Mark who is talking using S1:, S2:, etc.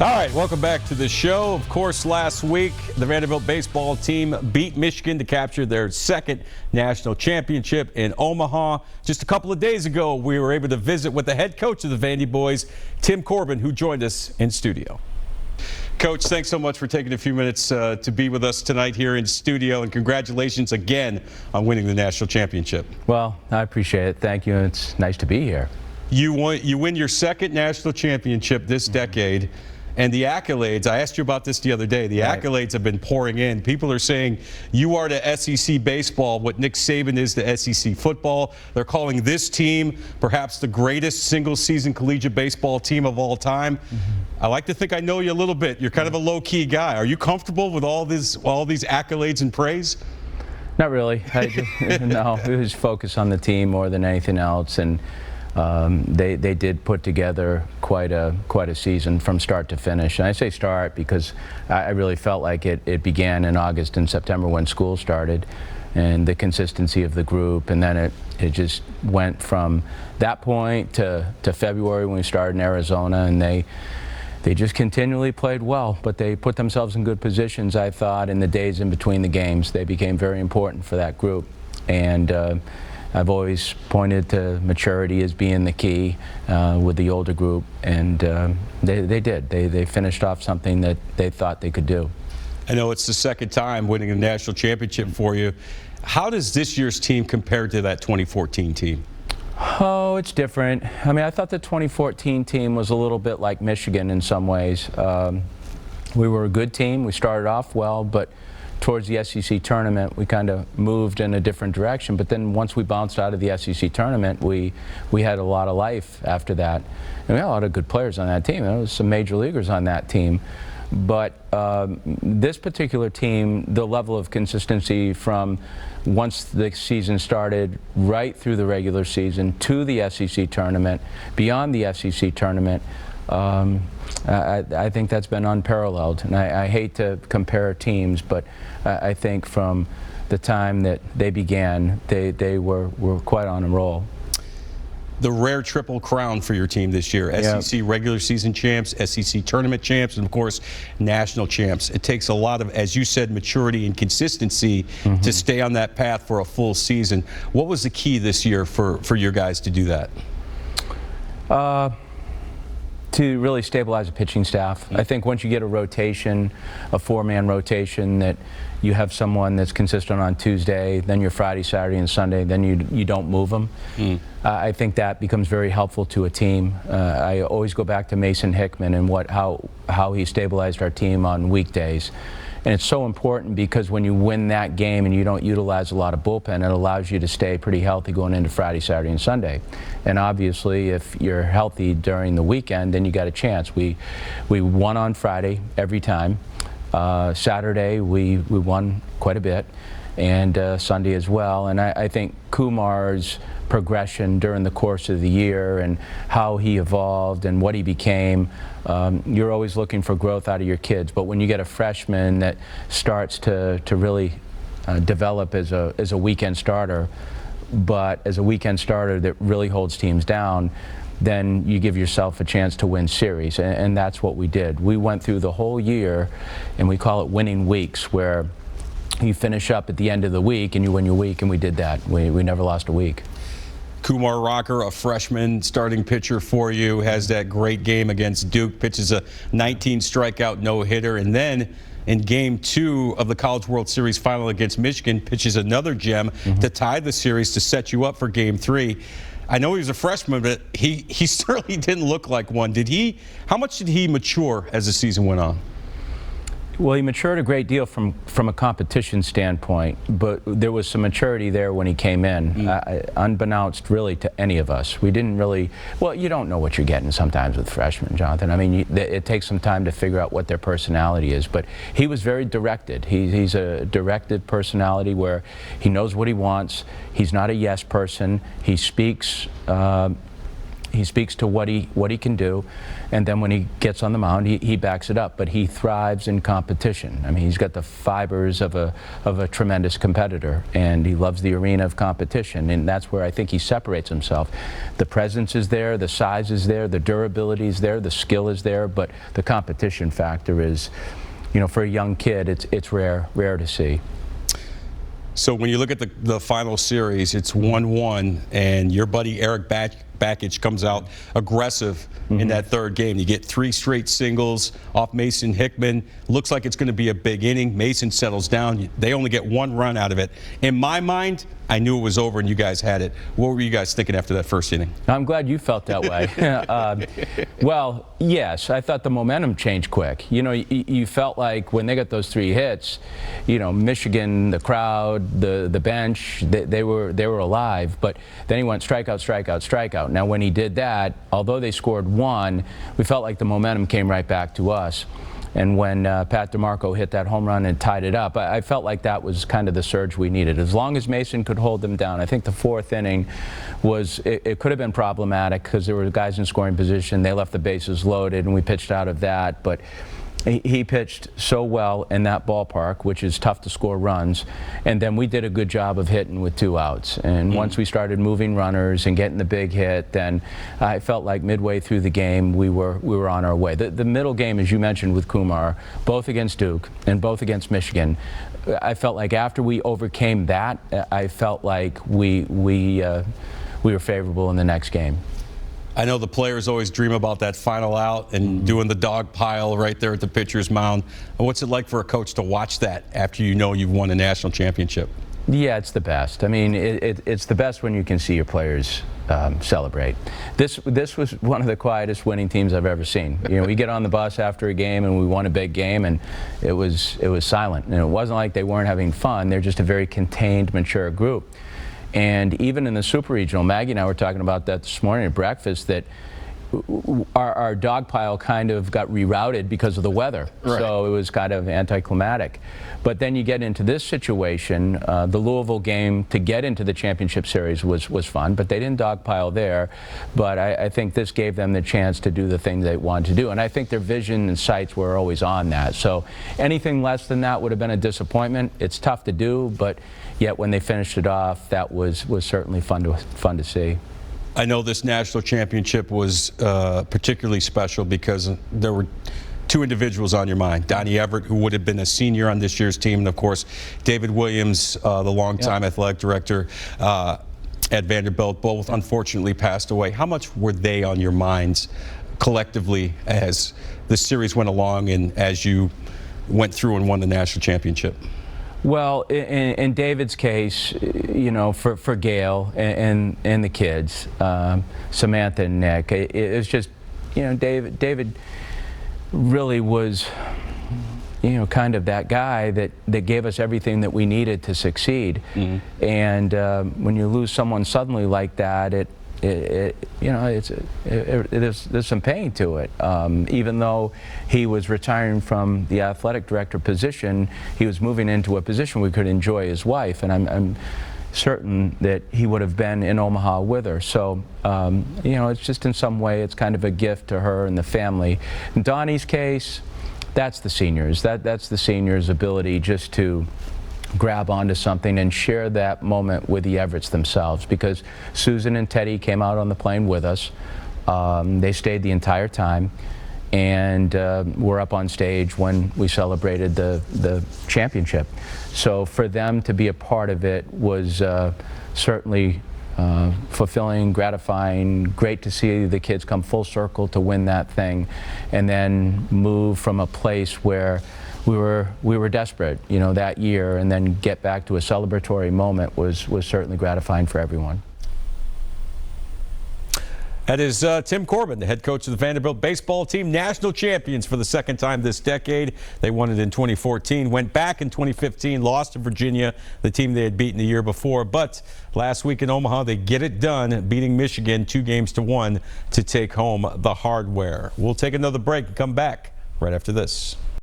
S1: All right, welcome back to the show. Of course, last week, the Vanderbilt baseball team beat Michigan to capture their second national championship in Omaha. Just a couple of days ago, we were able to visit with the head coach of the Vandy boys, Tim Corbin, who joined us in studio. Coach, thanks so much for taking a few minutes to be with us tonight here in studio, and congratulations again on winning the national championship.
S2: Well, I appreciate it. Thank you. It's nice to be here.
S1: You win your second national championship this decade. And the accolades, I asked you about this the other day, the accolades have been pouring in. People are saying you are to SEC baseball what Nick Saban is to SEC football. They're calling this team perhaps the greatest single-season collegiate baseball team of all time. I like to think I know you a little bit. You're kind of a low-key guy. Are you comfortable with all these accolades and praise?
S2: Not really. No, we just focus on the team more than anything else. And they did put together quite a season from start to finish. And I say start because I really felt like it began in August and September when school started, and the consistency of the group, and then it just went from that point to February when we started in Arizona, and they just continually played well, but they put themselves in good positions, I thought, in the days in between the games. They became very important for that group. And I've always pointed to maturity as being the key with the older group, and they did. They finished off something that they thought they could do.
S1: I know it's the second time winning a national championship for you. How does this year's team compare to that 2014 team?
S2: Oh, it's different. I mean, I thought the 2014 team was a little bit like Michigan in some ways. We were a good team. We started off well, but towards the SEC tournament, we kind of moved in a different direction. But then once we bounced out of the SEC tournament, we had a lot of life after that. And we had a lot of good players on that team. There was some major leaguers on that team. But this particular team, the level of consistency from once the season started right through the regular season to the SEC tournament, beyond the SEC tournament, I think that's been unparalleled. And I hate to compare teams, but I think from the time that they began, they were quite on a roll.
S1: The rare triple crown for your team this year, SEC regular season champs, SEC tournament champs, and of course national champs. It takes a lot of, as you said, maturity and consistency to stay on that path for a full season. What was the key this year for your guys to do that?
S2: To really stabilize a pitching staff. I think once you get a rotation, a four-man rotation, that you have someone that's consistent on Tuesday, then your Friday, Saturday, and Sunday, then you don't move them. I think that becomes very helpful to a team. I always go back to Mason Hickman and how he stabilized our team on weekdays. And it's so important because when you win that game and you don't utilize a lot of bullpen, it allows you to stay pretty healthy going into Friday, Saturday, and Sunday. And obviously, if you're healthy during the weekend, then you got a chance. We won on Friday every time. Saturday, we won quite a bit, and Sunday as well. And I think Kumar's progression during the course of the year and how he evolved and what he became, you're always looking for growth out of your kids. But when you get a freshman that starts to really develop as a weekend starter, but as a weekend starter that really holds teams down, then you give yourself a chance to win series, and that's what we did. We went through the whole year, and we call it winning weeks, where you finish up at the end of the week and you win your week, and we did that. We never lost a week.
S1: Kumar Rocker, a freshman starting pitcher for you, has that great game against Duke, pitches a 19 strikeout no-hitter, and then in Game 2 of the College World Series final against Michigan, pitches another gem to tie the series to set you up for Game 3. I know he was a freshman, but he certainly didn't look like one. How much did he mature as the season went on?
S2: Well, he matured a great deal from a competition standpoint, but there was some maturity there when he came in, unbeknownst really to any of us. We didn't really, well, you don't know what you're getting sometimes with freshmen, Jonathan. I mean, it takes some time to figure out what their personality is, but he was very directed. He's a directed personality where he knows what he wants. He's not a yes person. He speaks he speaks to what he can do, and then when he gets on the mound, he backs it up. But he thrives in competition. I mean, he's got the fibers of a tremendous competitor, and he loves the arena of competition, and that's where I think he separates himself. The presence is there, the size is there, the durability is there, the skill is there, but the competition factor is, you know, for a young kid, it's rare to see.
S1: So when you look at the final series, it's 1-1, and your buddy Eric Bakich comes out aggressive in that third game. You get 3 straight singles off Mason Hickman. Looks like it's going to be a big inning. Mason settles down. They only get 1 run out of it. In my mind, I knew it was over and you guys had it. What were you guys thinking after that first inning?
S2: I'm glad you felt that way. Well, yes, I thought the momentum changed quick. You know, you felt like when they got those 3 hits, you know, Michigan, the crowd, the bench, they were alive. But then he went strikeout, strikeout, strikeout. Now, when he did that, although they scored 1, we felt like the momentum came right back to us. And when Pat DeMarco hit that home run and tied it up, I felt like that was kind of the surge we needed. As long as Mason could hold them down. I think the 4th inning was, it could have been problematic because there were guys in scoring position. They left the bases loaded, and we pitched out of that. But he pitched so well in that ballpark, which is tough to score runs, and then we did a good job of hitting with 2 outs. And once we started moving runners and getting the big hit, then I felt like midway through the game we were on our way. The middle game, as you mentioned with Kumar, both against Duke and both against Michigan, I felt like after we overcame that, I felt like we were favorable in the next game.
S1: I know the players always dream about that final out and doing the dog pile right there at the pitcher's mound. What's it like for a coach to watch that after you know you've won a national championship?
S2: Yeah, it's the best. I mean, it's the best when you can see your players celebrate. This was one of the quietest winning teams I've ever seen. You know, we get on the bus after a game and we won a big game, and it was silent. And it wasn't like they weren't having fun. They're just a very contained, mature group. And even in the Super Regional, Maggie and I were talking about that this morning at breakfast, that our dog pile kind of got rerouted because of the weather. Right. So it was kind of anticlimactic. But then you get into this situation, the Louisville game to get into the championship series was fun, but they didn't dog pile there. But I think this gave them the chance to do the thing they wanted to do. And I think their vision and sights were always on that. So anything less than that would have been a disappointment. It's tough to do, but yet when they finished it off, that was certainly fun to see.
S1: I know this national championship was particularly special because there were 2 individuals on your mind. Donnie Everett, who would have been a senior on this year's team, and of course David Williams, the longtime athletic director at Vanderbilt, both unfortunately passed away. How much were they on your minds collectively as the series went along and as you went through and won the national championship?
S2: Well, in David's case, you know, for Gail and the kids, Samantha and Nick, it was just, you know, David really was, you know, kind of that guy that gave us everything that we needed to succeed. And when you lose someone suddenly like that, you know, there's some pain to it. Even though he was retiring from the athletic director position, he was moving into a position where he could enjoy his wife, and I'm certain that he would have been in Omaha with her. So, you know, it's just in some way, it's kind of a gift to her and the family. In Donnie's case, that's the seniors. That's the seniors' ability just to grab onto something and share that moment with the Everetts themselves, because Susan and Teddy came out on the plane with us. They stayed the entire time and were up on stage when we celebrated the championship. So for them to be a part of it was certainly fulfilling, gratifying, great to see the kids come full circle to win that thing and then move from a place where we were desperate, you know, that year, and then get back to a celebratory moment was certainly gratifying for everyone.
S1: That is Tim Corbin, the head coach of the Vanderbilt baseball team, national champions for the 2nd time this decade. They won it in 2014, went back in 2015, lost to Virginia, the team they had beaten the year before. But last week in Omaha, they get it done, beating Michigan 2-1 to take home the hardware. We'll take another break and come back right after this.